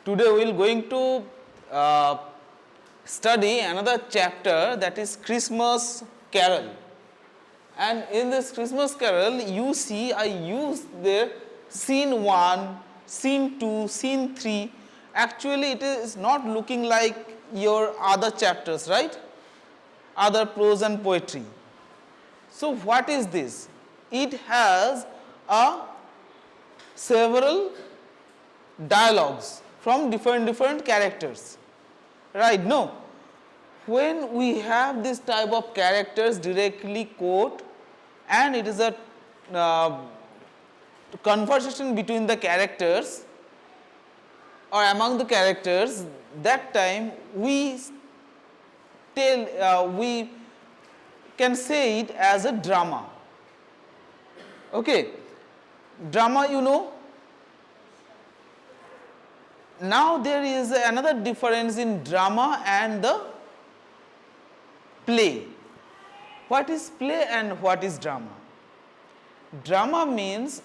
Today we will going to study another chapter, that is Christmas Carol. And in this Christmas Carol, you see I use the scene 1, scene 2, scene 3. Actually it is not looking like your other chapters, right? Other prose and poetry. So what is this? It has several dialogues from different characters, right? No, when we have this type of characters directly quote and it is a conversation between the characters or among the characters, that time we we can say it as a drama. Okay, drama, you know. Now there is another difference in drama and the play. What is play and what is drama? Drama means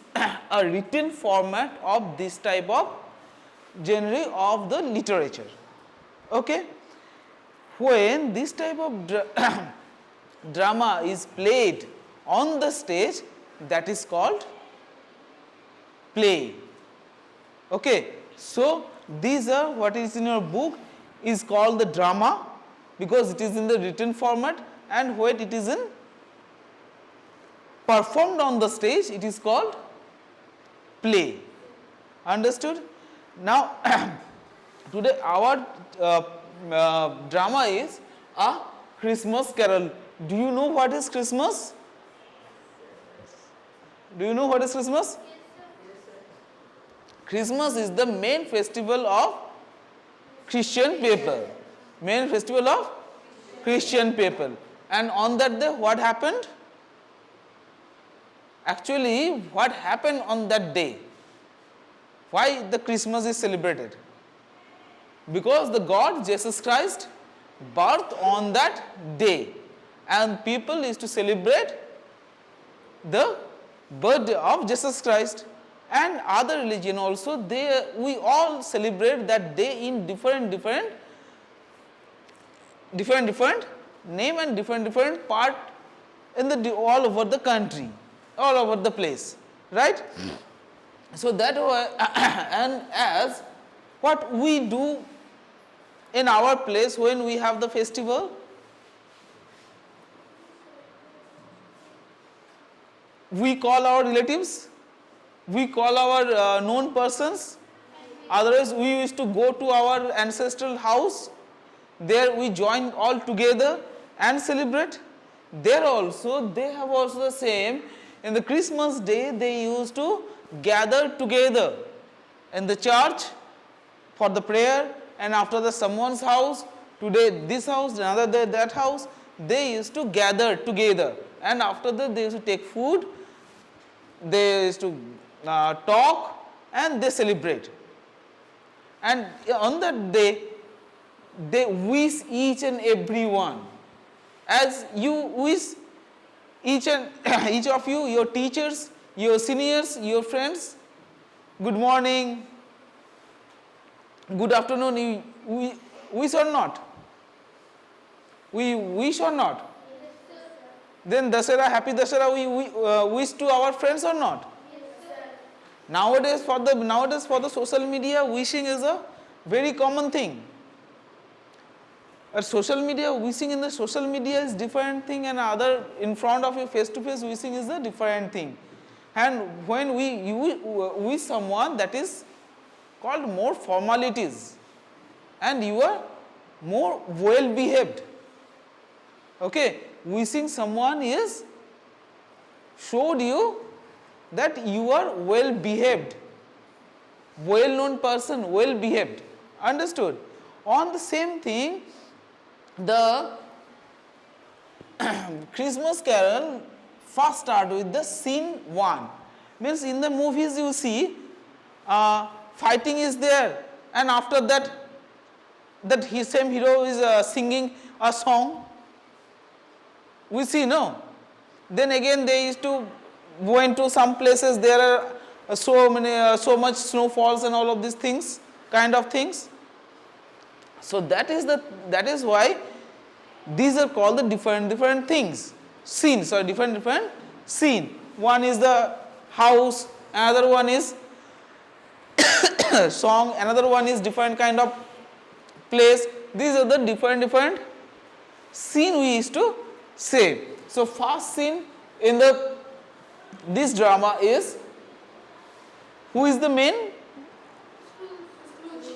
a written format of this type of genre of the literature. Okay, when this type of drama is played on the stage, that is called play. Okay, so these are what is in your book is called the drama because it is in the written format, and when it is in performed on the stage, it is called play. Understood? Now today our drama is a Christmas Carol. Do you know what is Christmas? Do you know what is Christmas? Christmas is the main festival of Christian people. Main festival of Christian people. And on that day, what happened? Actually, what happened on that day? Why the Christmas is celebrated? Because the God Jesus Christ birthed on that day, and people is to celebrate the birthday of Jesus Christ. And other religion also, we all celebrate that day in different name and different part in the all over the country, all over the place, right? So that and as what we do in our place when we have the festival, we call our relatives, we call our known persons. Otherwise we used to go to our ancestral house, there we join all together and celebrate. There also they have also the same, in the Christmas day they used to gather together in the church for the prayer, and after the someone's house, today this house, another day that house, they used to gather together, and after that they used to take food, they used to talk and they celebrate. And on that day they wish each and every one, as you wish each of you, your teachers, your seniors, your friends, good morning, good afternoon, we wish or not? We wish or not? Then Dasara, happy Dasara, we wish to our friends or not? Nowadays for the social media, wishing is a very common thing. Social media, wishing in the social media is different thing, and other in front of you face to face wishing is a different thing. And when you wish someone, that is called more formalities, and you are more well behaved. Okay, wishing someone is showed you that you are well behaved, well known person, well behaved. Understood? On the same thing, the Christmas Carol first start with the scene 1. Means in the movies you see fighting is there, and after that his same hero is singing a song. We see, no? Then again they used to go into some places, there are so much snowfalls and all of these things kind of things. So that is why these are called the different things, scenes, or different scene. One is the house, another one is song, another one is different kind of place. These are the different scene we used to say. So first scene in this drama is, who is the main?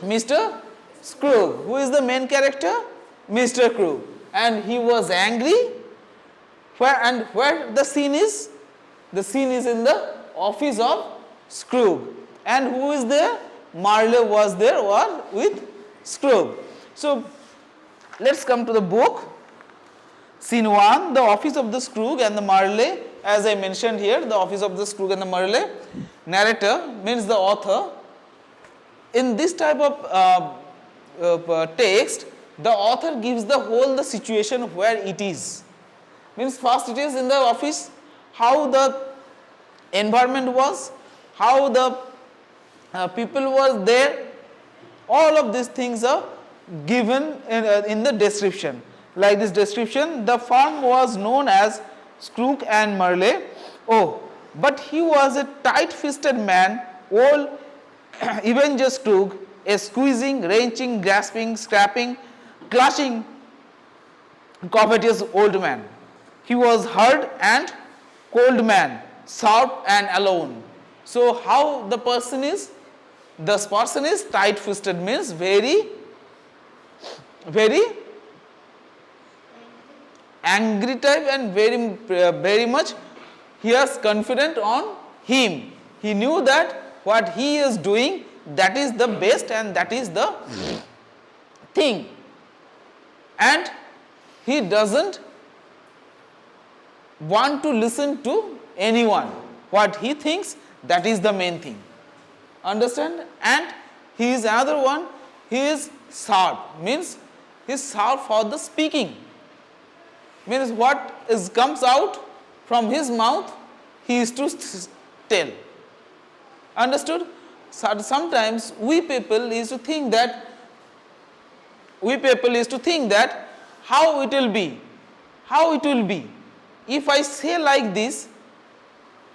Mr. Scrooge. Who is the main character? Mr. Scrooge. And he was angry. Where the scene is? The scene is in the office of Scrooge. And who is there? Marley was there with Scrooge. So let's come to the book. Scene 1, the office of the Scrooge and the Marley. As I mentioned here, the office of the Scrooge and the Marley. Narrator means the author. In this type of text, the author gives the situation where it is. Means first it is in the office, how the environment was, how the people was there. All of these things are given in the description. Like this description, the firm was known as Scrooge and Marley. Oh, but he was a tight-fisted man, old Ebenezer Scrooge, a squeezing, wrenching, grasping, scrapping, clutching, covetous old man. He was hard and cold man, sharp and alone. So how the person is? This person is tight-fisted, means very angry type, and very much he is confident on him. He knew that what he is doing, that is the best and that is the thing. And he doesn't want to listen to anyone. What he thinks, that is the main thing. Understand? And he is another one, he is sharp, means he is sharp for the speaking. Means what comes out from his mouth, he is to tell. Understood? So sometimes we people used to think that how it will be. If I say like this,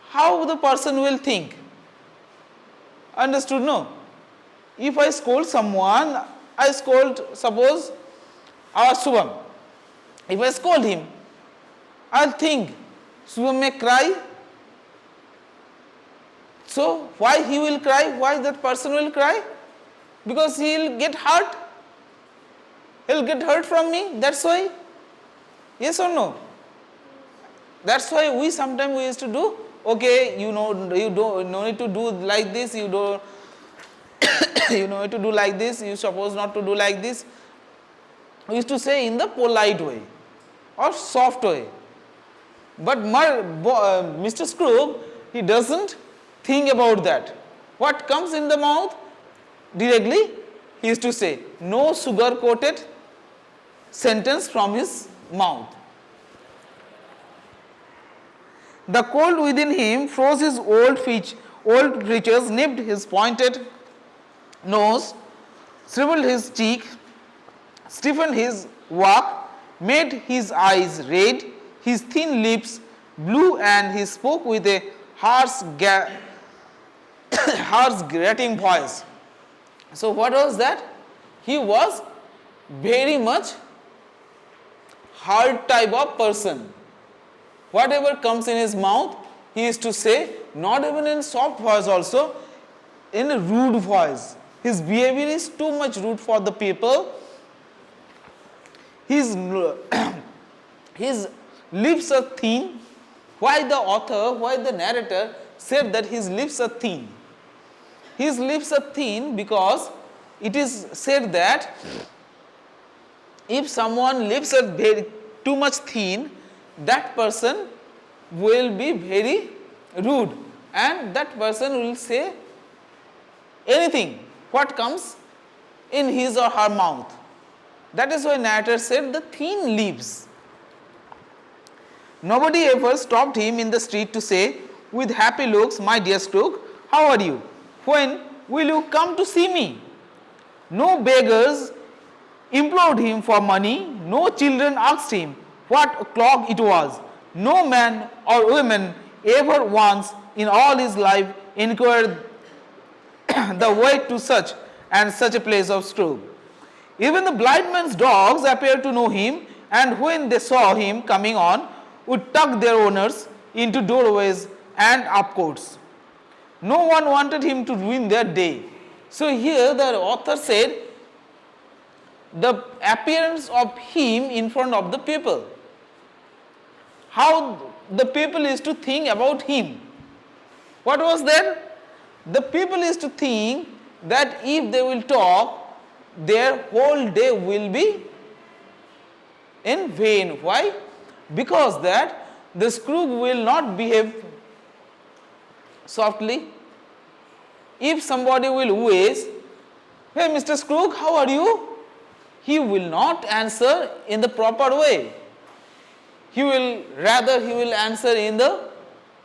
how the person will think. Understood? No. If I scold someone, I scold, suppose our Shubham. If I scold him, I'll think Shubham may cry. So why he will cry? Why that person will cry? Because he will get hurt. He will get hurt from me. That's why. Yes or no? That's why we sometimes used to do. Okay, you don't no need to do like this. You don't. You need to do like this. You suppose not to do like this. We used to say in the polite way or soft way. But Mr. Scrooge, he doesn't think about that. What comes in the mouth, directly he used to say. No sugar-coated sentence from his mouth. The cold within him froze his old features, nipped his pointed nose, shriveled his cheek, stiffened his walk, made his eyes red, his thin lips blue, and he spoke with a harsh grating voice. So what was that? He was very much hard type of person. Whatever comes in his mouth, he used to say, not even in soft voice also, in a rude voice. His behavior is too much rude for the people. His lips are thin. Why the author, why the narrator said that his lips are thin? His lips are thin because it is said that if someone lips are too much thin, that person will be very rude and that person will say anything what comes in his or her mouth. That is why narrator said the thin lips. Nobody ever stopped him in the street to say with happy looks, "My dear Scrooge, how are you? When will you come to see me?" No beggars implored him for money, no children asked him what o'clock it was. No man or woman ever once in all his life inquired the way to such and such a place of Scrooge. Even the blind man's dogs appeared to know him, and when they saw him coming on, would tuck their owners into doorways and up courts. No one wanted him to ruin their day. So here the author said the appearance of him in front of the people. How the people used to think about him. What was that? The people used to think that if they will talk, their whole day will be in vain. Why? Because that the Scrooge will not behave softly. If somebody will wish, "Hey Mr. Scrooge, how are you?" he will not answer in the proper way. He will answer in the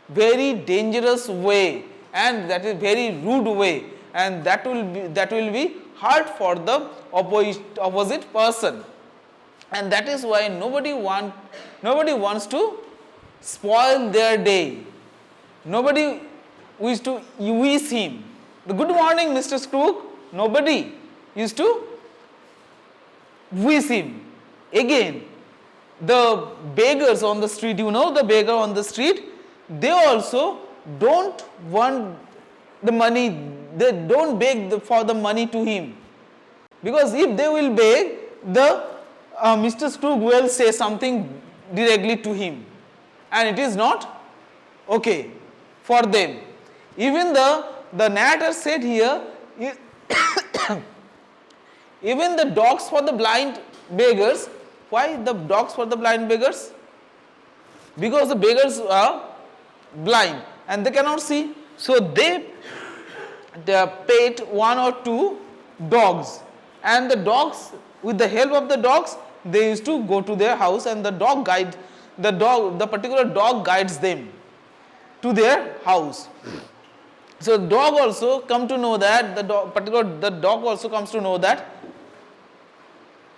very dangerous way, and that is very rude way, and that will be hard for the opposite person. And that is why nobody wants to spoil their day. Nobody wish to wish him the good morning Mr. Scrooge. Nobody used to wish him. Again, the beggars on the street, the beggar on the street, they also don't want the money, they don't beg for the money to him. Because if they will beg, Mr. Scrooge will say something directly to him, and it is not okay for them. Even the narrator said here, even the dogs for the blind beggars. Why the dogs for the blind beggars? Because the beggars are blind and they cannot see. So they paid 1 or 2 dogs, and the dogs, with the help of the dogs, they used to go to their house, and the particular dog guides them to their house. So the dog also come to know that the dog also comes to know that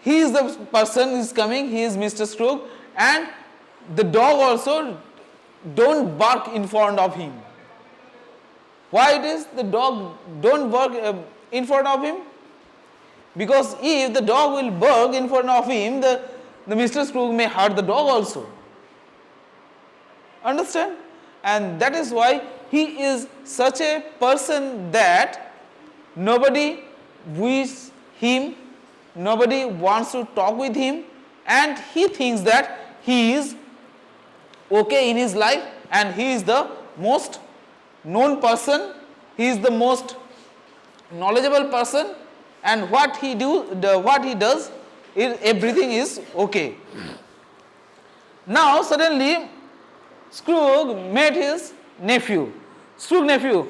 he is the person who is coming, he is Mr. Scrooge, and the dog also don't bark in front of him. Why it is the dog don't bark in front of him? Because if the dog will bark in front of him, the Mr. Scrooge may hurt the dog also. Understand? And that is why he is such a person that nobody wishes him, nobody wants to talk with him, and he thinks that he is okay in his life, and he is the most known person, he is the most knowledgeable person, and what he does, everything is okay. Now suddenly Scrooge met his nephew. Scrooge nephew,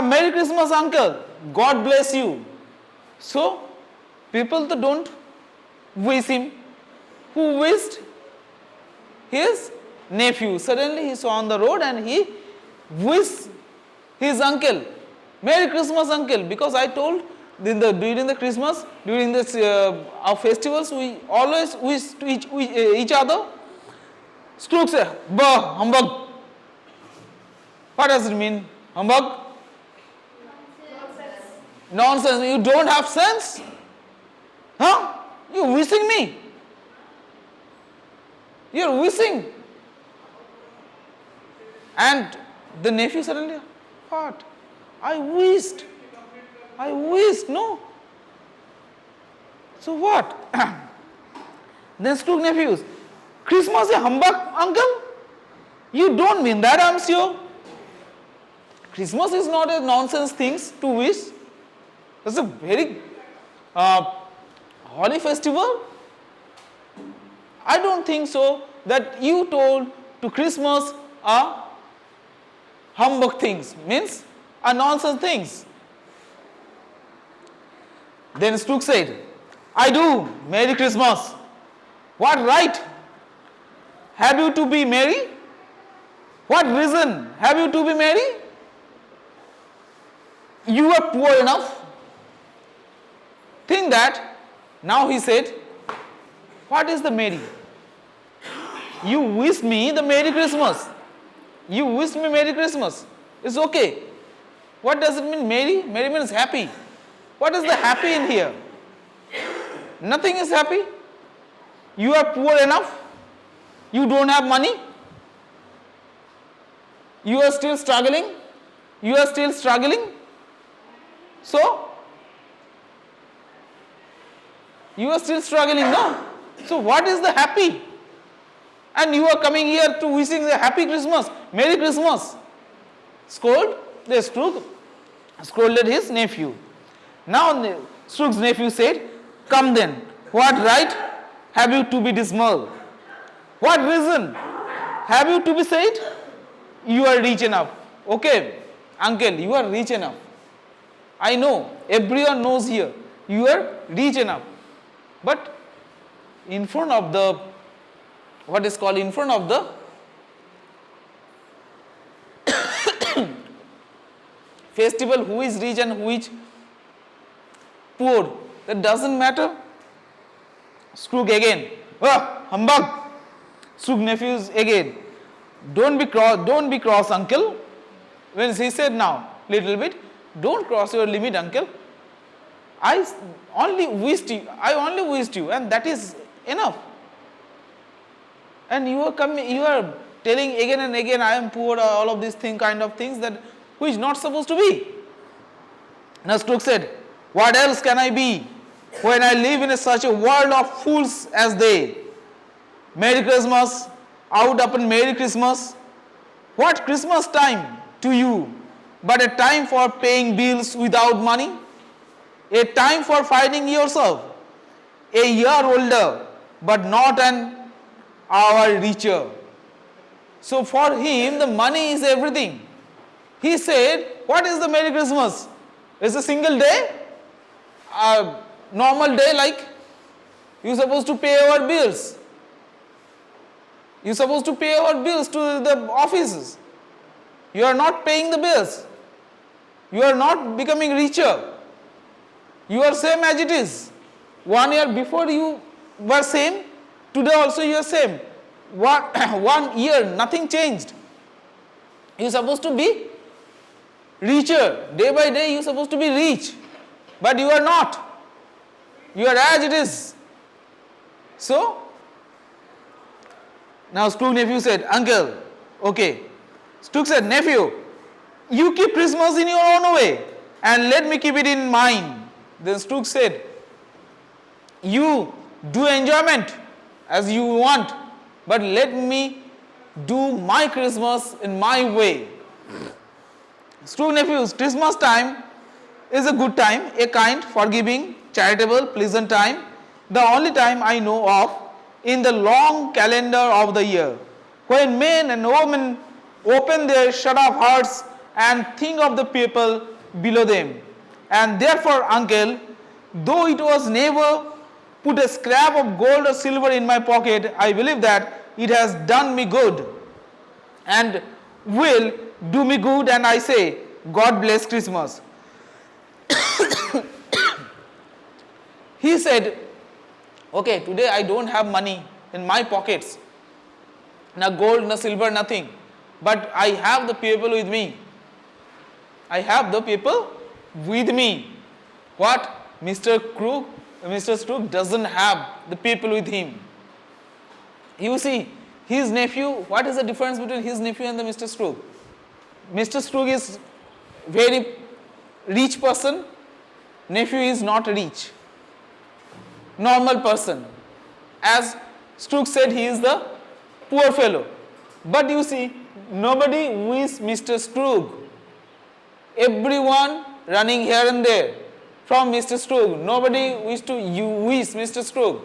Merry Christmas uncle, God bless you. So people don't wish him. Who wished? His nephew. Suddenly he saw on the road and he wished his uncle, Merry Christmas uncle, because I told during the Christmas, during this our festivals, we always wish to each other. Scrooge said, "Bah, humbug." What does it mean? Humbug? Nonsense. You don't have sense? Huh? You're wishing me. You're wishing. And the nephew suddenly, what? I wished. No. So what? Then Scrooge nephews, Christmas a humbug, uncle? You don't mean that, I'm sure. Christmas is not a nonsense thing to wish. It's a very holy festival. I don't think so that you told to Christmas are humbug things, means are nonsense things. Then Scrooge said, I do, Merry Christmas. What right have you to be merry? What reason have you to be merry? You are poor enough. think that now he said, what is the Merry? You wish me the Merry Christmas. You wish me Merry Christmas. It's okay. What does it mean, Merry? Merry means happy. What is the happy in here? Nothing is happy. You are poor enough. You don't have money. You are still struggling. You are still struggling. So, you are still struggling, no? So, what is the happy? And you are coming here to wishing a happy Christmas, Merry Christmas. The Scrooge scolded his nephew. Now, Scrooge's nephew said, come then, what right have you to be dismal? What reason have you to be said? You are rich enough. Okay, uncle, you are rich enough. I know, everyone knows here, you are rich enough. But in front of the, what is called, in front of the festival, who is rich and who is poor, that doesn't matter. Scrooge again, humbug. Scrooge nephews again, don't be cross, uncle. When he said now, little bit, don't cross your limit, uncle. I only wished you, and that is enough. And you are telling again and again, I am poor, all of these kind of things that which is not supposed to be. Now Scrooge said, what else can I be when I live in such a world of fools as they? Merry Christmas, out upon Merry Christmas. What Christmas time to you but a time for paying bills without money? A time for finding yourself a year older but not an hour richer. So for him the money is everything. He said, what is the Merry Christmas? It's a single day, a normal day, like you're supposed to pay our bills. You're supposed to pay our bills to the offices. You are not paying the bills. You are not becoming richer. You are same as it is. 1 year before you were same, today also you are same. 1 year, nothing changed. You are supposed to be richer. Day by day you are supposed to be rich. But you are not. You are as it is. So, now Scrooge nephew said, uncle, okay. Scrooge said, nephew, you keep Christmas in your own way and let me keep it in mine. Then Scrooge said, you do enjoyment as you want, but let me do my Christmas in my way. Scrooge nephew's Christmas time is a good time, a kind, forgiving, charitable, pleasant time, the only time I know of in the long calendar of the year, when men and women open their shut off hearts and think of the people below them. And therefore, uncle, though it was never put a scrap of gold or silver in my pocket, I believe that it has done me good and will do me good, and I say, God bless Christmas. He said, okay, today I don't have money in my pockets, no gold, no silver, nothing, but I have the people with me. I have the people with me. What? Mr. Scrooge doesn't have the people with him. You see, his nephew, what is the difference between his nephew and the Mr. Scrooge? Mr. Scrooge is very rich person, nephew is not rich, normal person. As Scrooge said, he is the poor fellow. But you see, nobody wishes Mr. Scrooge. Everyone running here and there from Mr. Scrooge. Nobody wish Mr. Scrooge.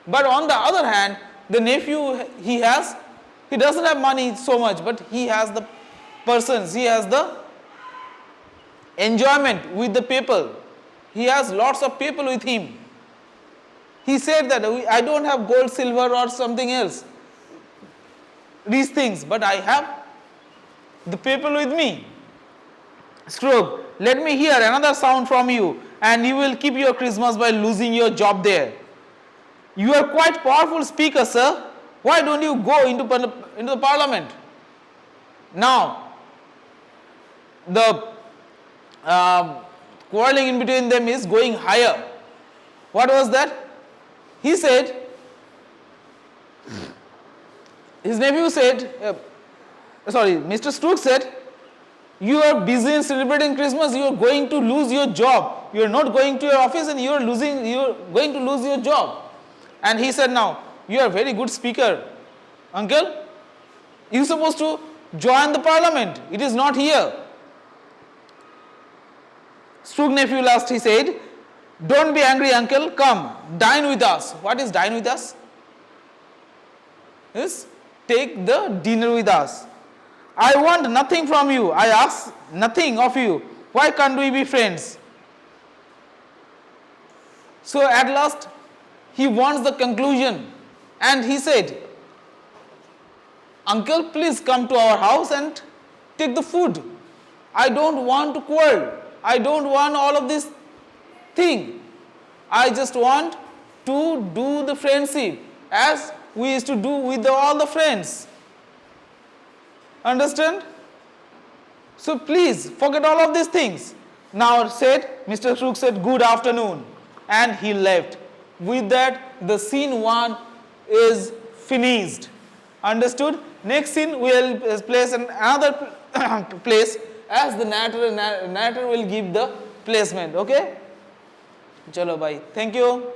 But on the other hand, the nephew he doesn't have money so much, but he has the persons, he has the enjoyment with the people. He has lots of people with him. He said that I don't have gold, silver or something else, these things, but I have the people with me. Scrooge, let me hear another sound from you and you will keep your Christmas by losing your job there. You are quite powerful speaker, sir. Why don't you go into the parliament? Now, the quarreling in between them is going higher. What was that? He said, his nephew said, Mr. Strug said, you are busy in celebrating Christmas, you are going to lose your job. You are not going to your office and you are going to lose your job. And he said, now, you are a very good speaker, uncle. You are supposed to join the parliament. It is not here. Strug nephew last, he said, don't be angry, uncle. Come, dine with us. What is dine with us? Yes, take the dinner with us. I want nothing from you. I ask nothing of you. Why can't we be friends? So at last, he wants the conclusion. And he said, uncle, please come to our house and take the food. I don't want to quarrel. I don't want all of this thing. I just want to do the friendship as we used to do with all the friends. Understand? So please forget all of these things. Now Mr. Strug said, good afternoon. And he left. With that, the scene 1 is finished. Understood? Next scene we will place another place as the narrator will give the placement. Okay? Chalo bye. Thank you.